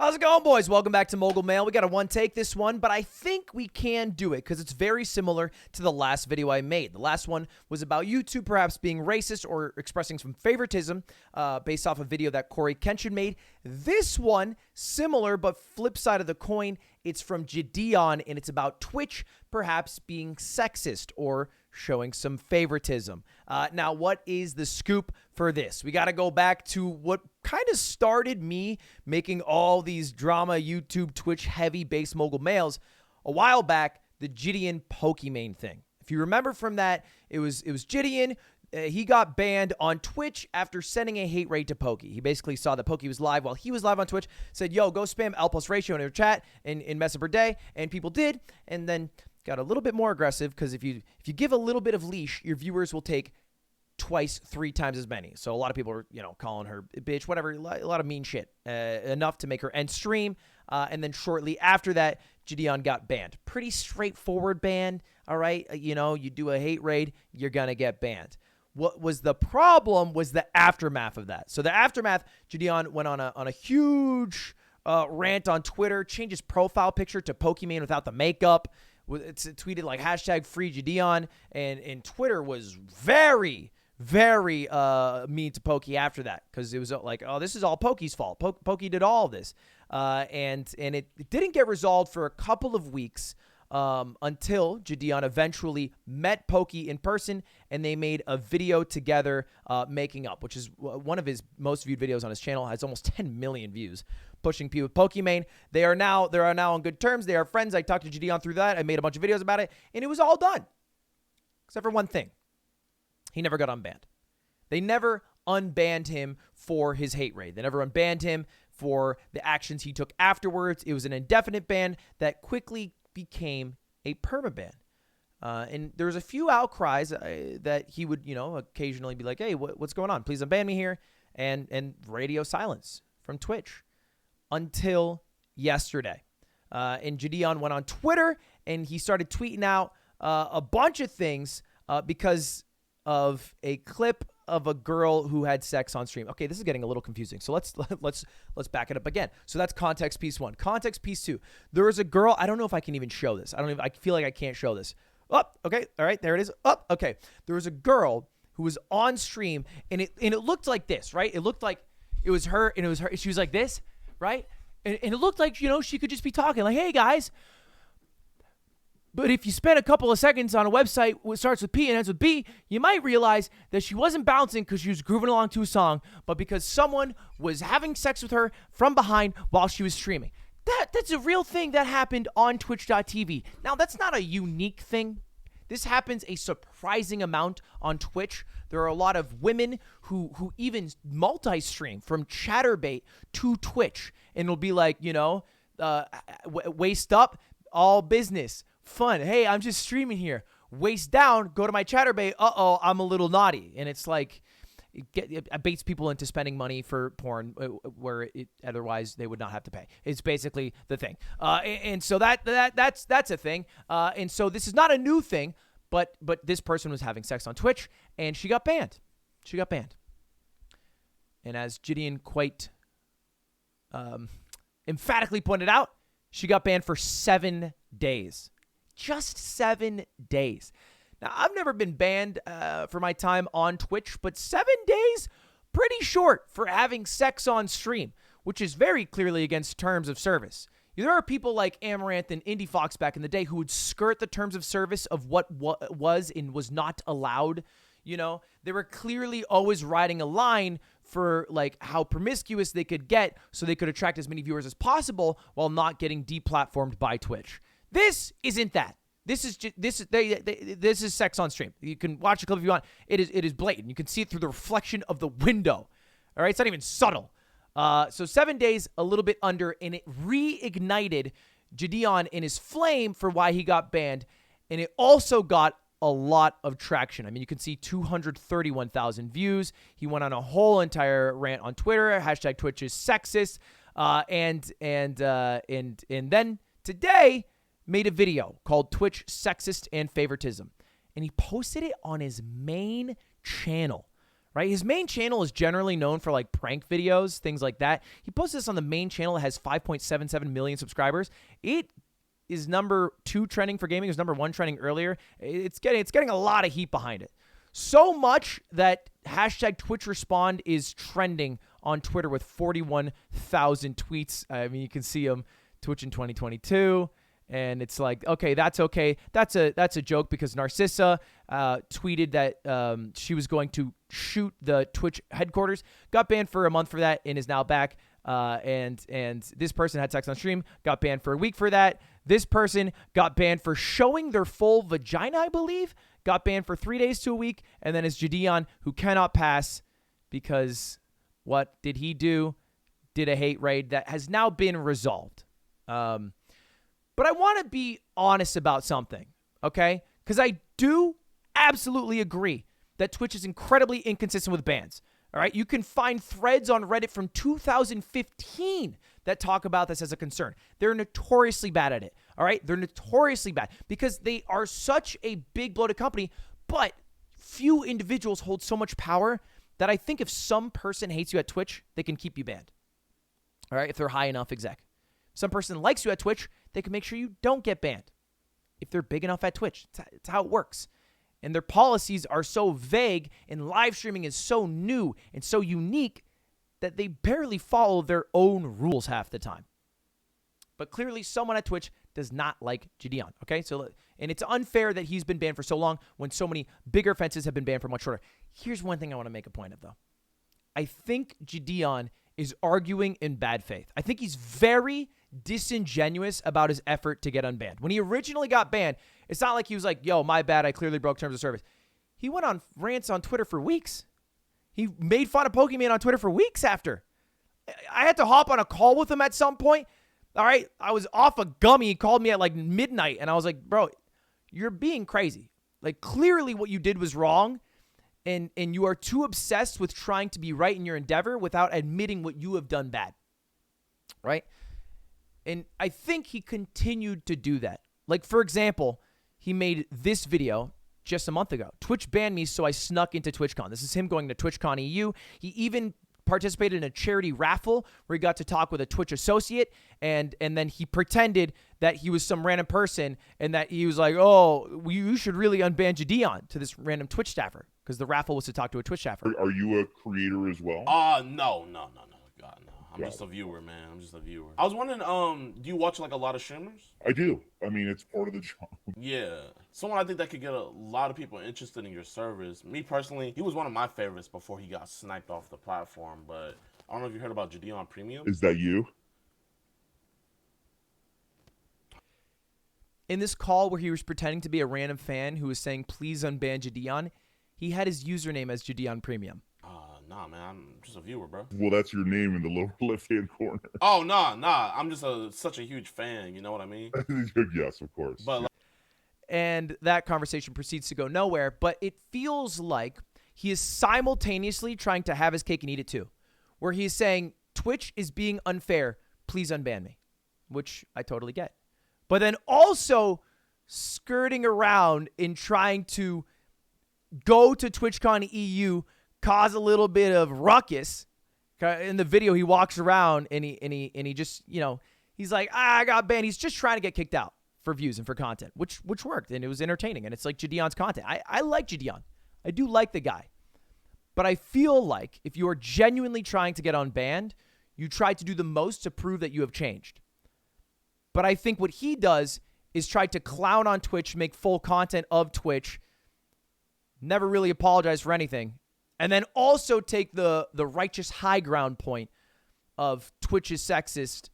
How's it going, boys? Welcome back to Mogul Mail. We got a one take this one, but I think we can do it because it's very similar to the last video I made. The last one was about YouTube perhaps being racist or expressing some favoritism based off a video that Corey Kenshin made. This one, similar but flip side of the coin. It's from Gideon, and it's about Twitch perhaps being sexist or showing some favoritism. Now, what is the scoop for this? We got to go back to what kind of started me making all these drama YouTube, Twitch heavy base mogul mails a while back, the Gideon Pokemane thing. If you remember from that, it was Gideon. He got banned on Twitch after sending a hate raid to Pokey. He basically saw that Pokey was live while he was live on Twitch, said, yo, go spam L plus ratio in your chat in mess per day, and people did, and then got a little bit more aggressive because if you give a little bit of leash, your viewers will take twice, 3 times as many. So a lot of people are, calling her a bitch, whatever, a lot of mean shit, enough to make her end stream. And then shortly after that, Gideon got banned. Pretty straightforward ban, all right? You do a hate raid, you're going to get banned. What was the problem was the aftermath of that. So the aftermath, Gideon went on a huge rant on Twitter, changed his profile picture to Pokemane without the makeup. It's tweeted like hashtag free Gideon, and Twitter was very, very mean to Pokey after that because it was like, oh, this is all Pokey's fault. Pokey did all of this, and it didn't get resolved for a couple of weeks until Gideon eventually met Pokey in person, and they made a video together making up, which is one of his most viewed videos on his channel. Has almost 10 million views. Pushing P with Pokemane. They are now on good terms. They are friends. I talked to Gideon through that. I made a bunch of videos about it, and it was all done. Except for one thing. He never got unbanned. They never unbanned him for his hate raid. They never unbanned him for the actions he took afterwards. It was an indefinite ban that quickly became a permaban. And there was a few outcries that he would, occasionally be like, hey, what's going on? Please unban me here. And radio silence from Twitch. Until yesterday. And Gideon went on Twitter and he started tweeting out a bunch of things because of a clip of a girl who had sex on stream. Okay, this is getting a little confusing. So let's back it up again. So that's context piece 1. Context piece 2. There was a girl, I don't know if I can even show this. I feel like I can't show this. Oh, okay. All right, there it is. Oh, okay. There was a girl who was on stream and it looked like this, right? It looked like it was her and it was her. She was like this. Right? And it looked like, she could just be talking like, hey, guys. But if you spend a couple of seconds on a website that starts with P and ends with B, you might realize that she wasn't bouncing because she was grooving along to a song, but because someone was having sex with her from behind while she was streaming. That's a real thing that happened on Twitch.tv. Now, that's not a unique thing. This happens a surprising amount on Twitch. There are a lot of women who even multi-stream from Chatterbait to Twitch. And it'll be like, waist up, all business, fun. Hey, I'm just streaming here. Waist down, go to my Chatterbait. Uh-oh, I'm a little naughty. And it's like, it baits people into spending money for porn where otherwise they would not have to pay. It's basically the thing. And so that's a thing. And so this is not a new thing, but this person was having sex on Twitch and she got banned. And as Gideon quite emphatically pointed out, she got banned for 7 days. Just 7 days. Now, I've never been banned for my time on Twitch, but 7 days, pretty short for having sex on stream, which is very clearly against terms of service. There are people like Amaranth and Indie Fox back in the day who would skirt the terms of service of what was and was not allowed. They were clearly always riding a line for like how promiscuous they could get so they could attract as many viewers as possible while not getting deplatformed by Twitch. This isn't that. This is sex on stream. You can watch a clip if you want. It is blatant. You can see it through the reflection of the window. All right, it's not even subtle. So 7 days, a little bit under, and it reignited Gideon in his flame for why he got banned, and it also got a lot of traction. I mean, you can see 231,000 views. He went on a whole entire rant on Twitter. Hashtag Twitch is sexist, and then today made a video called Twitch Sexist and Favoritism. And he posted it on his main channel, right? His main channel is generally known for like prank videos, things like that. He posts this on the main channel that has 5.77 million subscribers. It is number 2 trending for gaming. It was number 1 trending earlier. It's getting a lot of heat behind it. So much that hashtag Twitch Respond is trending on Twitter with 41,000 tweets. I mean, you can see him Twitch in 2022. And it's like, okay. That's a joke because Narcissa tweeted that she was going to shoot the Twitch headquarters, got banned for a month for that, and is now back. And this person had sex on stream, got banned for a week for that. This person got banned for showing their full vagina, I believe, got banned for 3 days to a week. And then it's Jadion, who cannot pass because what did he do? Did a hate raid that has now been resolved. But I want to be honest about something, okay? Because I do absolutely agree that Twitch is incredibly inconsistent with bans, all right? You can find threads on Reddit from 2015 that talk about this as a concern. They're notoriously bad at it, all right? They're notoriously bad because they are such a big bloated company, but few individuals hold so much power that I think if some person hates you at Twitch, they can keep you banned, all right, if they're high enough exec. Some person likes you at Twitch, they can make sure you don't get banned if they're big enough at Twitch. It's how it works. And their policies are so vague, and live streaming is so new and so unique that they barely follow their own rules half the time. But clearly, someone at Twitch does not like Jadion, okay? And it's unfair that he's been banned for so long when so many bigger offenses have been banned for much shorter. Here's one thing I want to make a point of, though. I think Jadion is arguing in bad faith. I think he's very disingenuous about his effort to get unbanned. When he originally got banned, it's not like he was like, yo, my bad, I clearly broke terms of service. He went on rants on Twitter for weeks. He made fun of Pokemane on Twitter for weeks after. I had to hop on a call with him at some point. All right, I was off a gummy. He called me at like midnight, and I was like, bro, you're being crazy. Like, clearly what you did was wrong, and you are too obsessed with trying to be right in your endeavor without admitting what you have done bad, right? And I think he continued to do that. Like, for example, he made this video just a month ago. Twitch banned me, so I snuck into TwitchCon. This is him going to TwitchCon EU. He even participated in a charity raffle where he got to talk with a Twitch associate, and then he pretended that he was some random person and that he was like, oh, you should really unban Jadion to this random Twitch staffer because the raffle was to talk to a Twitch staffer. Are you a creator as well? No. God, no. I'm just a viewer, man. I'm just a viewer. I was wondering, do you watch like a lot of streamers? I do. I mean, it's part of the job. Yeah. Someone I think that could get a lot of people interested in your service. Me personally, he was one of my favorites before he got sniped off the platform, but I don't know if you heard about Jadion Premium. Is that you? In this call where he was pretending to be a random fan who was saying, please unban Jadion, he had his username as Jadion Premium. Nah, man, I'm just a viewer, bro. Well, that's your name in the lower left-hand corner. Oh, nah. I'm just such a huge fan. You know what I mean? Yes, of course. But and that conversation proceeds to go nowhere, but it feels like he is simultaneously trying to have his cake and eat it too, where he's saying, Twitch is being unfair. Please unban me, which I totally get. But then also skirting around in trying to go to TwitchCon EU, cause a little bit of ruckus. In the video, he walks around and he just, you know, he's like, I got banned. He's just trying to get kicked out for views and for content, which worked, and it was entertaining, and it's like Jadion's content. I like Jadion. I do like the guy. But I feel like if you are genuinely trying to get unbanned, you try to do the most to prove that you have changed. But I think what he does is try to clown on Twitch, make full content of Twitch, never really apologize for anything, and then also take the righteous high ground point of Twitch is sexist,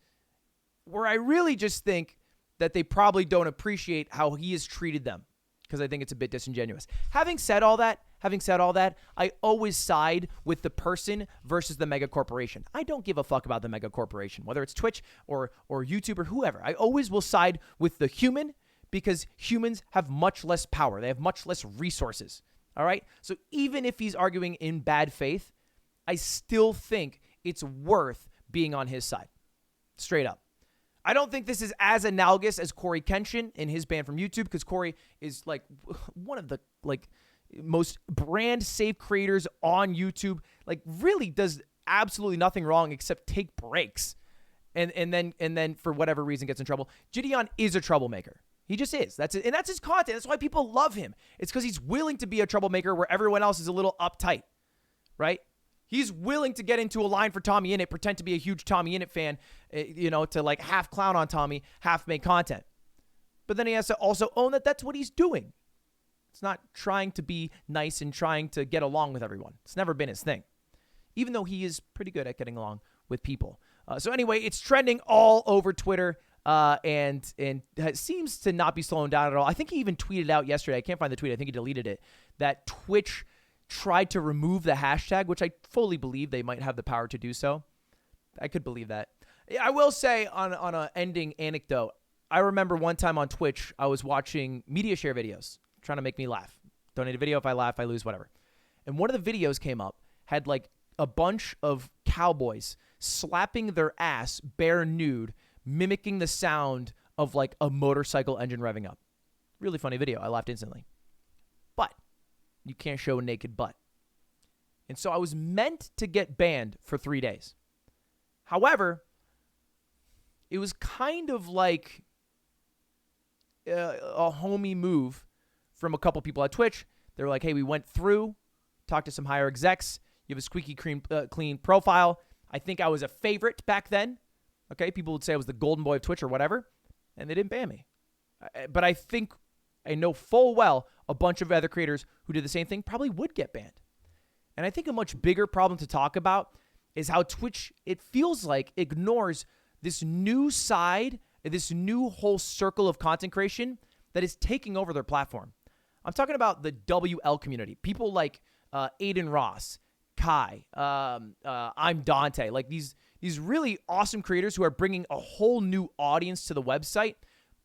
where I really just think that they probably don't appreciate how he has treated them, because I think it's a bit disingenuous. Having said all that, I always side with the person versus the mega corporation. I don't give a fuck about the mega corporation, whether it's Twitch or YouTube or whoever. I always will side with the human because humans have much less power. They have much less resources. All right? So even if he's arguing in bad faith, I still think it's worth being on his side. Straight up. I don't think this is as analogous as Corey Kenshin in his ban from YouTube, because Corey is like one of the, like, most brand safe creators on YouTube, like really does absolutely nothing wrong except take breaks. And then for whatever reason gets in trouble. Gideon is a troublemaker. He just is. That's it. And that's his content. That's why people love him. It's because he's willing to be a troublemaker where everyone else is a little uptight, right? He's willing to get into a line for Tommy Innit, pretend to be a huge Tommy Innit fan, to like half clown on Tommy, half make content. But then he has to also own that that's what he's doing. It's not trying to be nice and trying to get along with everyone. It's never been his thing, even though he is pretty good at getting along with people. So anyway, it's trending all over Twitter, and it seems to not be slowing down at all. I think he even tweeted out yesterday. I can't find the tweet. I think he deleted it. That Twitch tried to remove the hashtag, which I fully believe they might have the power to do so. I could believe that. I will say on an ending anecdote, I remember one time on Twitch, I was watching media share videos, trying to make me laugh. Donate a video. If I laugh, I lose, whatever. And one of the videos came up, had like a bunch of cowboys slapping their ass bare nude, mimicking the sound of like a motorcycle engine revving up. Really funny video. I laughed instantly. But you can't show a naked butt. And so I was meant to get banned for 3 days. However, it was kind of like a homie move from a couple people at Twitch. They were like, hey, we went through, talked to some higher execs. You have a squeaky clean profile. I think I was a favorite back then. Okay, people would say I was the golden boy of Twitch or whatever, and they didn't ban me. But I think I know full well a bunch of other creators who did the same thing probably would get banned. And I think a much bigger problem to talk about is how Twitch, it feels like, ignores this new side, this new whole circle of content creation that is taking over their platform. I'm talking about the WL community. People like Aiden Ross, Kai, I'm Dante, like these really awesome creators who are bringing a whole new audience to the website,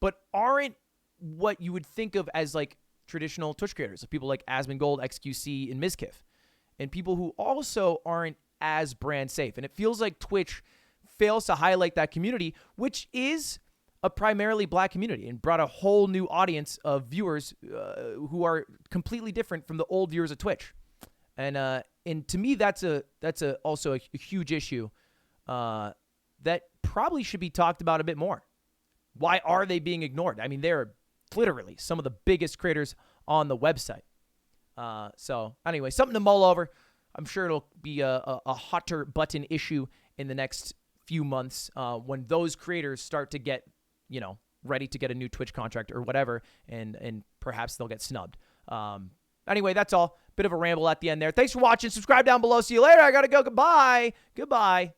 but aren't what you would think of as like traditional Twitch creators. So people like Asmongold, XQC, and Mizkif, and people who also aren't as brand safe. And it feels like Twitch fails to highlight that community, which is a primarily black community, and brought a whole new audience of viewers who are completely different from the old viewers of Twitch. And to me, that's also a huge issue that probably should be talked about a bit more. Why are they being ignored? I mean, they're literally some of the biggest creators on the website. So anyway, something to mull over. I'm sure it'll be a hotter button issue in the next few months when those creators start to get, ready to get a new Twitch contract or whatever, and perhaps they'll get snubbed. Anyway, that's all. Bit of a ramble at the end there. Thanks for watching. Subscribe down below. See you later. I gotta go. Goodbye. Goodbye.